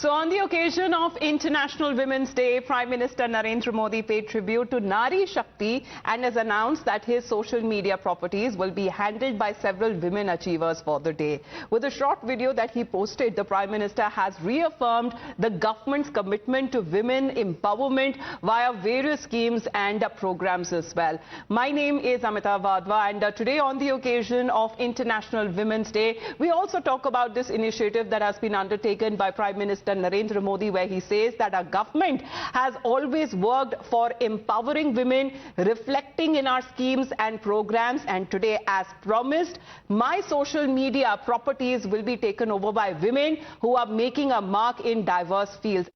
So on the occasion of International Women's Day, Prime Minister Narendra Modi paid tribute to Nari Shakti and has announced that his social media properties will be handled by several women achievers for the day. With a short video that he posted, the Prime Minister has reaffirmed the government's commitment to women empowerment via various schemes and programs as well. My name is Amita Vadva, and today on the occasion of International Women's Day, we also talk about this initiative that has been undertaken by Prime Minister Narendra Modi, where he says that our government has always worked for empowering women, reflecting in our schemes and programs. And today, as promised, my social media properties will be taken over by women who are making a mark in diverse fields.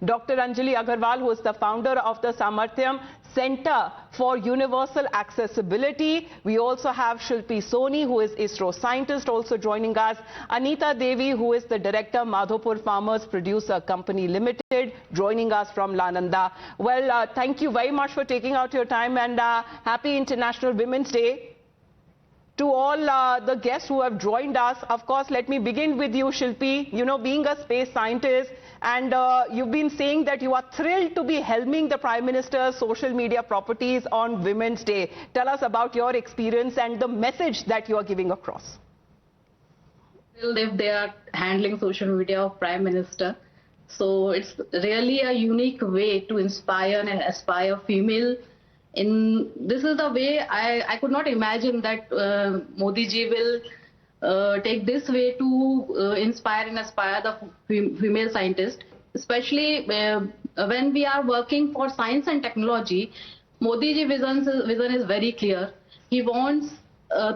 Dr. Anjali Agarwal, who is the founder of the Samarthyam Center for Universal Accessibility. We also have Shilpi Soni, who is ISRO scientist, also joining us. Anita Devi, who is the director, Madhopur Farmers Producer Company Limited, joining us from Lananda. Well, thank you very much for taking out your time, and happy International Women's Day. To all the guests who have joined us, of course, let me begin with you, Shilpi. You know, being a space scientist, and you've been saying that you are thrilled to be helming the Prime Minister's social media properties on Women's Day. Tell us about your experience and the message that you are giving across. If they are handling social media of Prime Minister, so it's really a unique way to inspire and aspire female. This is the way I could not imagine that Modi ji will take this way to inspire and aspire the female scientist, especially when we are working for science and technology. Modi ji vision is very clear. He wants,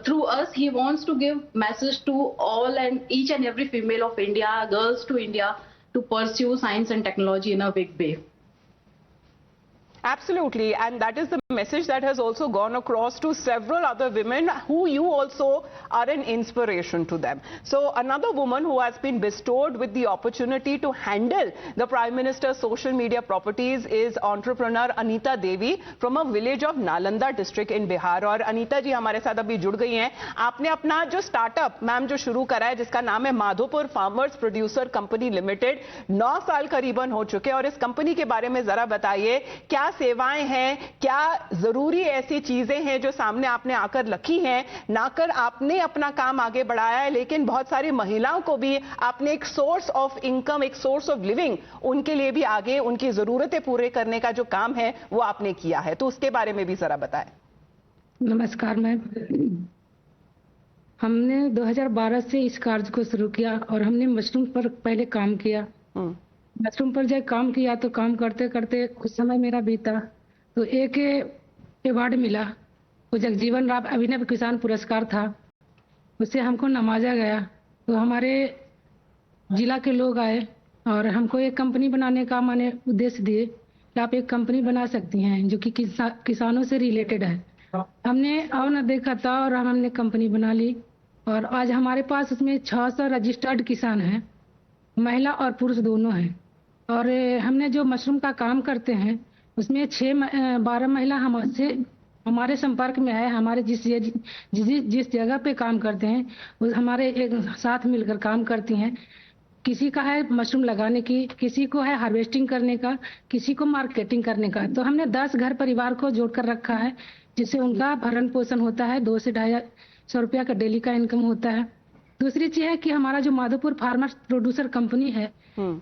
through us, he wants to give message to all and each and every female of India, girls to India, to pursue science and technology in a big way. Absolutely, and that is the message that has also gone across to several other women who you also are an inspiration to them. So another woman who has been bestowed with the opportunity to handle the Prime Minister's social media properties is entrepreneur Anita Devi from a village of Nalanda district in Bihar. और अनीता जी हमारे साथ अभी जुड़ गई हैं. आपने अपना जो स्टार्टअप मैम जो शुरू करा है, जिसका नाम है Madhopur farmers producer company limited, 9 साल करीबन हो चुके हैं, और इस कंपनी के बारे में जरा बताइए, क्या सेवाएं हैं, क्या जरूरी ऐसी चीजें हैं जो सामने आपने आकर रखी हैं, नाकर आपने अपना काम आगे बढ़ाया है, लेकिन बहुत सारी महिलाओं को भी आपने एक सोर्स ऑफ इनकम, एक सोर्स ऑफ लिविंग उनके लिए भी आगे उनकी जरूरतें पूरे करने का जो काम है वो आपने किया है, तो उसके बारे में भी जरा बताएं. नमस्कार मैम. हमने 2012 से इस कार्य को शुरू किया और हमने मशरूम पर पहले काम किया. मशरूम पर जब काम किया तो काम करते करते कुछ समय मेरा बीता तो एक अवार्ड मिला, वो जगजीवन राम अभिनव किसान पुरस्कार था. उससे हमको नवाजा गया. तो हमारे जिला के लोग आए और हमको एक कंपनी बनाने का माने उद्देश्य दिए कि आप एक कंपनी बना सकती हैं जो कि किसानों से रिलेटेड है. हमने और न देखा था और हमने कंपनी बना ली, और आज हमारे पास उसमें 600 रजिस्टर्ड किसान हैं, महिला और पुरुष दोनों हैं. और हमने जो मशरूम का काम करते हैं उसमें 12 महिला हमारे संपर्क में है. हमारे जिस जगह पे काम करते हैं वो हमारे एक साथ मिलकर काम करती हैं. किसी का है मशरूम लगाने की, किसी को है हार्वेस्टिंग करने का, किसी को मार्केटिंग करने का. तो हमने 10 घर परिवार को जोड़कर रखा है, जिससे उनका भरण पोषण होता है. 200 से 250 रुपया का डेली का इनकम होता है. दूसरी चीज है कि हमारा जो माधोपुर फार्मर्स प्रोड्यूसर कंपनी है,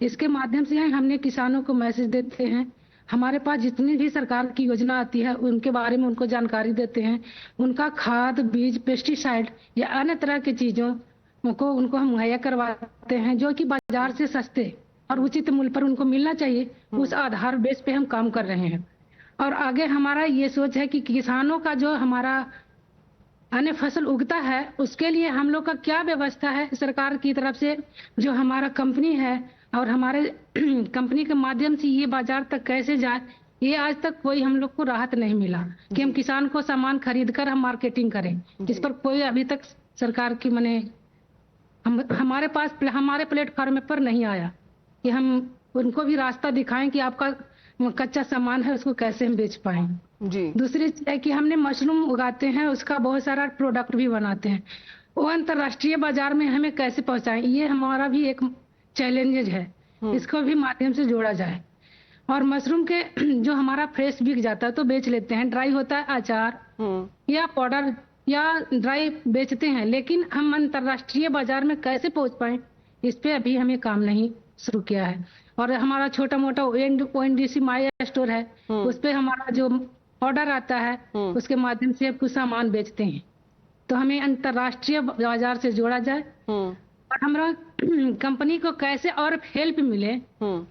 इसके माध्यम से हमने किसानों को मैसेज देते हैं. हमारे पास जितनी भी सरकार की योजना आती है उनके बारे में उनको जानकारी देते हैं. उनका खाद, बीज, पेस्टिसाइड या अन्य तरह की चीजों को उनको हम मुहैया करवाते हैं, जो कि बाजार से सस्ते और उचित मूल्य पर उनको मिलना चाहिए. उस आधार बेस पे हम काम कर रहे हैं. और आगे हमारा ये सोच है कि किसानों का जो हमारा अन्य फसल उगता है उसके लिए हम लोग का क्या व्यवस्था है सरकार की तरफ से, जो हमारा कंपनी है और हमारे कंपनी के माध्यम से ये बाजार तक कैसे जाए, ये आज तक कोई हम लोग को राहत नहीं मिला कि हम किसान को सामान खरीद कर हम मार्केटिंग करें. इस पर कोई अभी तक सरकार की हमारे प्लेटफॉर्म पर नहीं आया कि हम उनको भी रास्ता दिखाएं कि आपका कच्चा सामान है उसको कैसे हम बेच पाएं. जी. दूसरी है कि हमने मशरूम उगाते हैं, उसका बहुत सारा प्रोडक्ट भी बनाते हैं. वो अंतर्राष्ट्रीय बाजार में हमें कैसे पहुंचाएं, ये हमारा भी एक चैलेंजेज है, इसको भी माध्यम से जोड़ा जाए। और मशरूम के जो हमारा फ्रेश बिक जाता है तो बेच लेते हैं, ड्राई होता है अचार या पाउडर या ड्राई बेचते हैं, लेकिन हम अंतर्राष्ट्रीय बाजार में कैसे पहुंच पाए, इस पे अभी हमें काम नहीं शुरू किया है। और हमारा छोटा मोटा ONDC माई स्टोर है, उस पे हमारा जो ऑर्डर आता है उसके माध्यम से कुछ सामान बेचते हैं। तो हमें अंतर्राष्ट्रीय बाजार से जोड़ा जाए और हमारा कंपनी को कैसे और हेल्प मिले,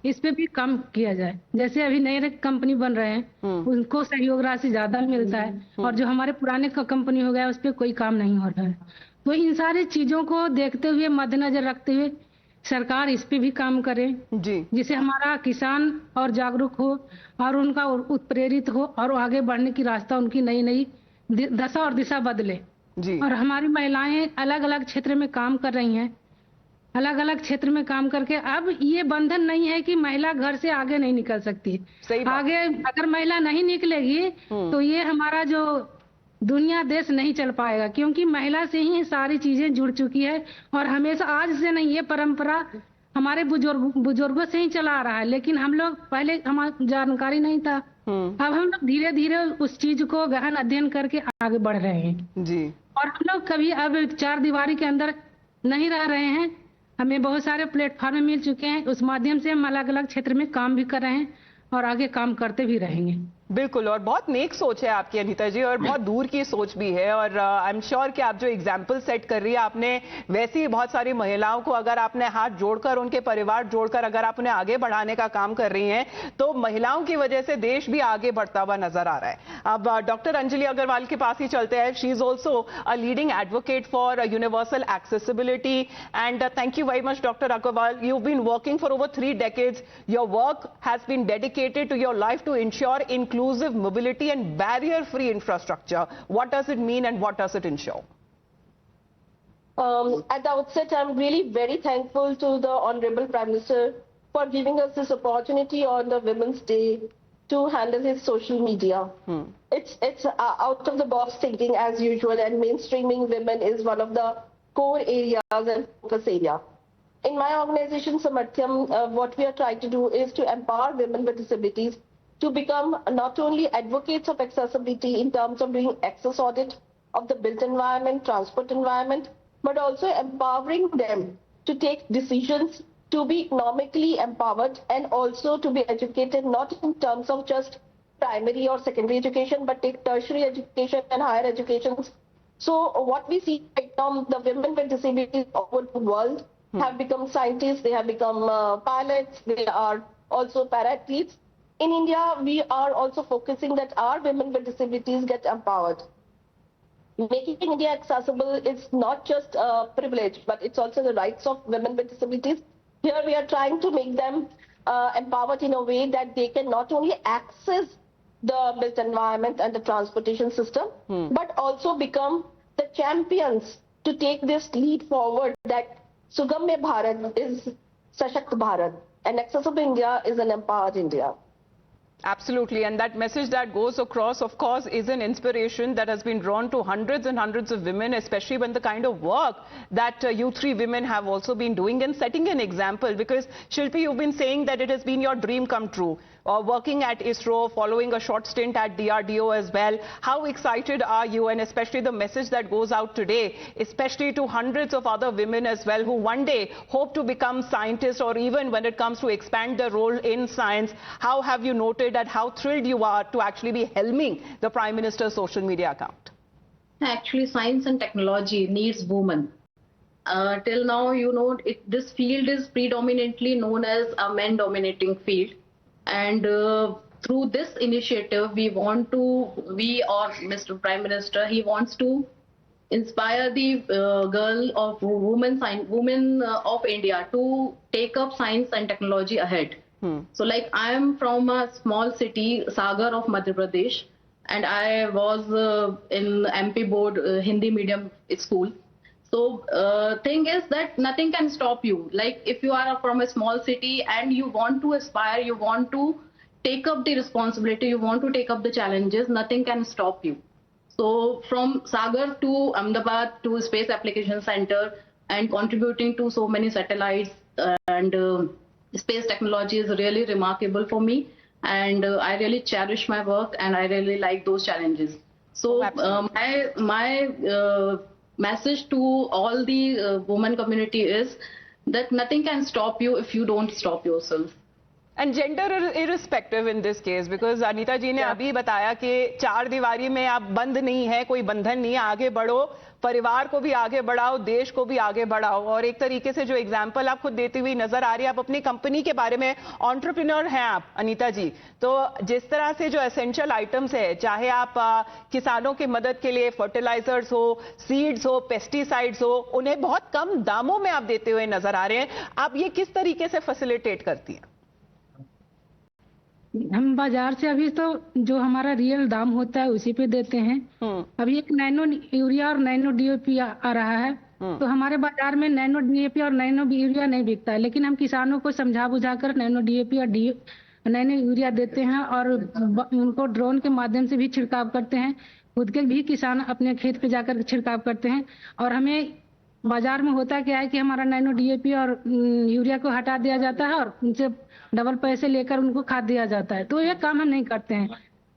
इस पे भी काम किया जाए। जैसे अभी नए कंपनी बन रहे हैं, उनको सहयोग राशि ज्यादा मिलता है और जो हमारे पुराने कंपनी हो गया उस पे कोई काम नहीं हो रहा है। तो इन सारी चीजों को देखते हुए, मद्देनजर रखते हुए सरकार इस पे भी काम करे जी, जिससे हमारा किसान और जागरूक हो और उनका उत्प्रेरित हो और आगे बढ़ने की रास्ता उनकी नई नई दशा और दिशा बदले जी। और हमारी महिलाएं अलग अलग क्षेत्र में काम कर रही हैं, अलग अलग क्षेत्र में काम करके अब ये बंधन नहीं है कि महिला घर से आगे नहीं निकल सकती। आगे अगर महिला नहीं निकलेगी तो ये हमारा जो दुनिया देश नहीं चल पाएगा, क्योंकि महिला से ही सारी चीजें जुड़ चुकी है। और हमेशा आज से नहीं, ये परंपरा हमारे बुजुर्गों से ही चला आ रहा है, लेकिन हम लोग पहले हमारी जानकारी नहीं था। अब हम लोग धीरे धीरे उस चीज को गहन अध्ययन करके आगे बढ़ रहे हैं जी। और हम लोग कभी अब 4 दीवारी के अंदर नहीं रह रहे हैं, हमें बहुत सारे प्लेटफॉर्म मिल चुके हैं, उस माध्यम से हम अलग अलग क्षेत्र में काम भी कर रहे हैं और आगे काम करते भी रहेंगे। बिल्कुल, और बहुत नेक सोच है आपकी अनीता जी, और बहुत दूर की सोच भी है। और आई एम श्योर कि आप जो एग्जाम्पल सेट कर रही है, आपने वैसी बहुत सारी महिलाओं को अगर आपने हाथ जोड़कर, उनके परिवार जोड़कर अगर आप उन्हें आगे बढ़ाने का काम कर रही हैं, तो महिलाओं की वजह से देश भी आगे बढ़ता हुआ नजर आ रहा है। अब डॉक्टर अंजलि अग्रवाल के पास ही चलते हैं। She is also a leading advocate for universal accessibility, and thank you very much doctor Agarwal. You been working for over 3 decades. Your work has been dedicated to your life to ensure inclusive mobility and barrier-free infrastructure. What does it mean and what does it ensure? At the outset, I'm really very thankful to the Honorable Prime Minister for giving us this opportunity on the Women's Day to handle his social media. It's out of the box thinking as usual, and mainstreaming women is one of the core areas and focus area. In my organization, Samarthyam, what we are trying to do is to empower women with disabilities to become not only advocates of accessibility in terms of doing access audit of the built environment, transport environment, but also empowering them to take decisions, to be economically empowered, and also to be educated not in terms of just primary or secondary education, but take tertiary education and higher education. So what we see right now, the women with disabilities over the world have become scientists, they have become pilots, they are also para-athletes. In India, we are also focusing that our women with disabilities get empowered. Making India accessible is not just a privilege, but it's also the rights of women with disabilities. Here we are trying to make them empowered in a way that they can not only access the built environment and the transportation system, but also become the champions to take this lead forward that Sugamya Bharat is Sashakt Bharat, and accessible India is an empowered India. Absolutely, and that message that goes across, of course, is an inspiration that has been drawn to hundreds and hundreds of women, especially when the kind of work that you 3 women have also been doing and setting an example. Because Shilpi, you've been saying that it has been your dream come true, working at ISRO, following a short stint at DRDO as well. How excited are you, and especially the message that goes out today, especially to hundreds of other women as well, who one day hope to become scientists, or even when it comes to expand their role in science? How have you noted that, how thrilled you are to actually be helming the Prime Minister's social media account? Actually, science and technology needs women. Till now, you know, this field is predominantly known as a men-dominating field. And through this initiative, we or Mr. Prime Minister, he wants to inspire the women of India to take up science and technology ahead. So like I am from a small city, Sagar of Madhya Pradesh, and I was in MP board Hindi medium school. So thing is that nothing can stop you. Like if you are from a small city and you want to aspire, you want to take up the responsibility, you want to take up the challenges, nothing can stop you. So from Sagar to Ahmedabad to Space Application Center and contributing to so many satellites, and space technology is really remarkable for me, and I really cherish my work, and I really like those challenges. So my message to all the women community is that nothing can stop you if you don't stop yourself. And gender irrespective in this case, because Anita ji ने अभी बताया कि चार दीवारी में आप बंद नहीं है, कोई बंधन नहीं है, आगे बढ़ो, परिवार को भी आगे बढ़ाओ, देश को भी आगे बढ़ाओ। और एक तरीके से जो एग्जांपल आप खुद देती हुई नजर आ रही है, आप अपनी कंपनी के बारे में, एंटरप्रेन्योर हैं आप अनीता जी, तो जिस तरह से जो एसेंशियल आइटम्स है, चाहे आप किसानों की मदद के लिए फर्टिलाइजर्स हो, सीड्स हो, पेस्टिसाइड्स हो, उन्हें बहुत कम दामों में आप देते हुए नजर आ रहे हैं। आप ये किस तरीके से फैसिलिटेट करती हैं? हम बाजार से अभी तो जो हमारा रियल दाम होता है उसी पे देते हैं। अभी एक नैनो यूरिया और नैनो डीएपी आ रहा है, तो हमारे बाजार में नैनो डीएपी और नैनो यूरिया नहीं बिकता है, लेकिन हम किसानों को समझा बुझाकर नैनो डीएपी और नैनो यूरिया देते हैं और उनको ड्रोन के माध्यम से भी छिड़काव करते हैं। खुद के भी किसान अपने खेत पे जाकर छिड़काव करते हैं। और हमें बाजार में होता क्या है कि हमारा नैनो डीएपी और यूरिया को हटा दिया जाता है और उनसे डबल पैसे लेकर उनको खाद दिया जाता है। तो ये काम हम नहीं करते हैं।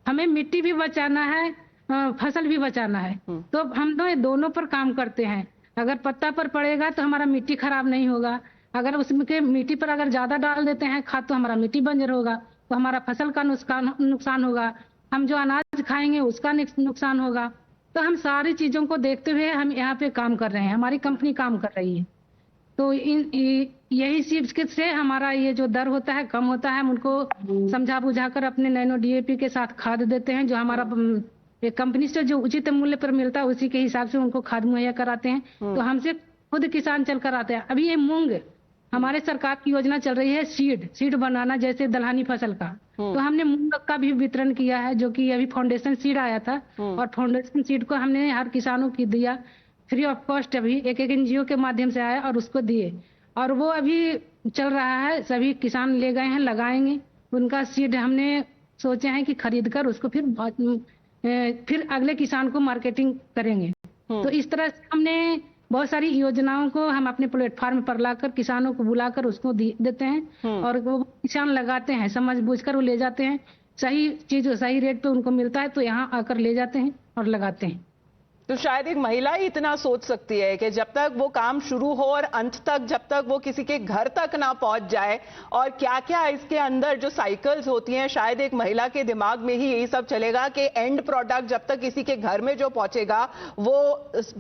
हमें मिट्टी भी बचाना है, फसल भी बचाना है, तो हम दोनों पर काम करते हैं। अगर पत्ता पर पड़ेगा तो हमारा मिट्टी खराब नहीं होगा, अगर उसमें मिट्टी पर अगर ज्यादा डाल देते हैं खाद तो हमारा मिट्टी बंजर होगा, तो हमारा फसल का नुकसान होगा, हम जो अनाज खाएंगे उसका नुकसान होगा। तो हम सारी चीजों को देखते हुए हम यहाँ पे काम कर रहे हैं, हमारी कंपनी काम कर रही है। तो यही चीज से हमारा ये जो दर होता है कम होता है। हम उनको समझा बुझाकर अपने नैनो डीएपी के साथ खाद देते हैं, जो हमारा कंपनी से जो उचित मूल्य पर मिलता है उसी के हिसाब से उनको खाद मुहैया कराते हैं। तो हमसे खुद किसान चल कर आते हैं। अभी ये मूंग हमारे सरकार की योजना चल रही है, सीड बनाना, जैसे दलहनी फसल का, तो हमने मूंग का भी वितरण किया है, जो कि अभी फाउंडेशन सीड आया था और फाउंडेशन सीड को हमने हर किसानों की दिया फ्री ऑफ कॉस्ट। अभी एक एनजीओ के माध्यम से आया और उसको दिए, और वो अभी चल रहा है। सभी किसान ले गए हैं, लगाएंगे। उनका सीड हमने सोचे हैं कि खरीद कर उसको फिर अगले किसान को मार्केटिंग करेंगे। तो इस तरह से हमने बहुत सारी योजनाओं को हम अपने प्लेटफॉर्म पर लाकर किसानों को बुलाकर उसको देते हैं और वो किसान लगाते हैं, समझ बूझकर वो ले जाते हैं। सही चीज सही रेट पे उनको मिलता है तो यहाँ आकर ले जाते हैं और लगाते हैं। तो शायद एक महिला ही इतना सोच सकती है कि जब तक वो काम शुरू हो और अंत तक, जब तक वो किसी के घर तक ना पहुंच जाए, और क्या क्या इसके अंदर जो साइकिल्स होती हैं, शायद एक महिला के दिमाग में ही यही सब चलेगा कि एंड प्रोडक्ट जब तक किसी के घर में जो पहुंचेगा वो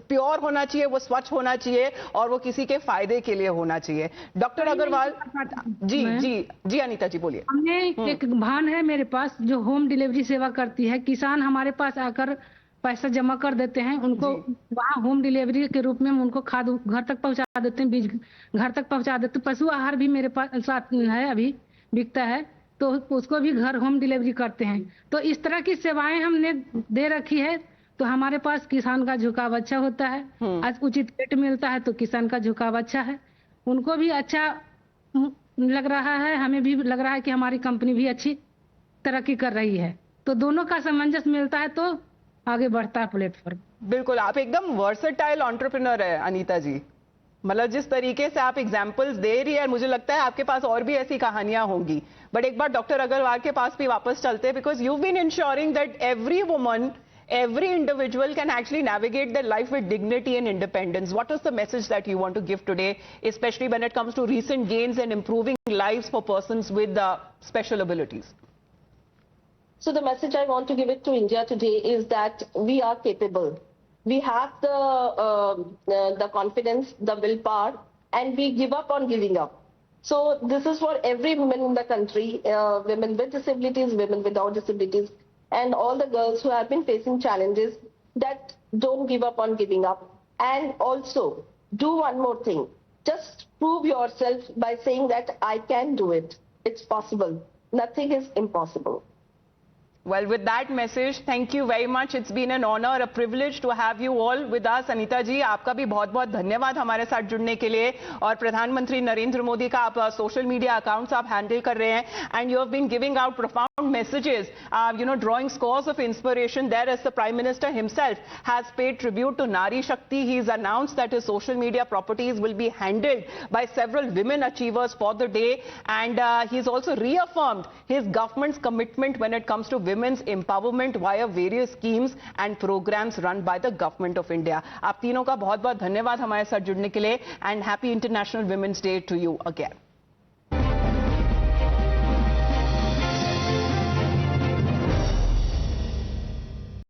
प्योर होना चाहिए, वो स्वच्छ होना चाहिए और वो किसी के फायदे के लिए होना चाहिए। डॉक्टर अग्रवाल जी जी जी अनीता जी बोलिए। हमने एक वाहन है मेरे पास जो होम डिलीवरी सेवा करती है। किसान हमारे पास आकर पैसा जमा कर देते हैं, उनको वहाँ होम डिलीवरी के रूप में उनको खाद घर तक पहुँचा देते हैं, बीज घर तक पहुँचा देते हैं। पशु आहार भी मेरे पास साथ है, अभी बिकता है, तो उसको भी घर होम डिलीवरी करते हैं। तो इस तरह की सेवाएं हमने दे रखी है, तो हमारे पास किसान का झुकाव अच्छा होता है। आज उचित रेट मिलता है तो किसान का झुकाव अच्छा है, उनको भी अच्छा लग रहा है, हमें भी लग रहा है कि हमारी कंपनी भी अच्छी तरक्की कर रही है। तो दोनों का सामंजस्य मिलता है तो आगे बढ़ता है प्लेटफॉर्म। बिल्कुल, आप एकदम वर्सेटाइल एंटरप्रेन्योर है अनीता जी। मतलब जिस तरीके से आप एग्जांपल्स दे रही है, मुझे लगता है आपके पास और भी ऐसी कहानियां होंगी। बट एक बार डॉक्टर अग्रवाल के पास भी वापस चलते हैं, because you been ensuring that every woman, every individual can actually navigate their life with dignity and independence. What is the message that you want to give today, especially when it comes to recent gains and improving lives for persons with special abilities? So the message I want to give it to India today is that we are capable. We have the confidence, the willpower, and we give up on giving up. So this is for every woman in the country, women with disabilities, women without disabilities, and all the girls who have been facing challenges, that don't give up on giving up. And also do one more thing. Just prove yourself by saying that I can do it. It's possible. Nothing is impossible. Well, with that message, thank you very much. It's been an honor, a privilege to have you all with us. Anita ji, आपका भी बहुत-बहुत धन्यवाद हमारे साथ जुड़ने के लिए. और प्रधानमंत्री नरेंद्र मोदी का आप सोशल मीडिया अकाउंट्स आप हैंडल कर रहे हैं. And you have been giving out profound messages, drawing scores of inspiration there as the Prime Minister himself has paid tribute to Nari Shakti. He's announced that his social media properties will be handled by several women achievers for the day. And he's also reaffirmed his government's commitment when it comes to women's empowerment via various schemes and programs run by the government of India. आप तीनों का बहुत-बहुत धन्यवाद हमारे साथ जुड़ने के लिए, and happy International Women's Day to you again.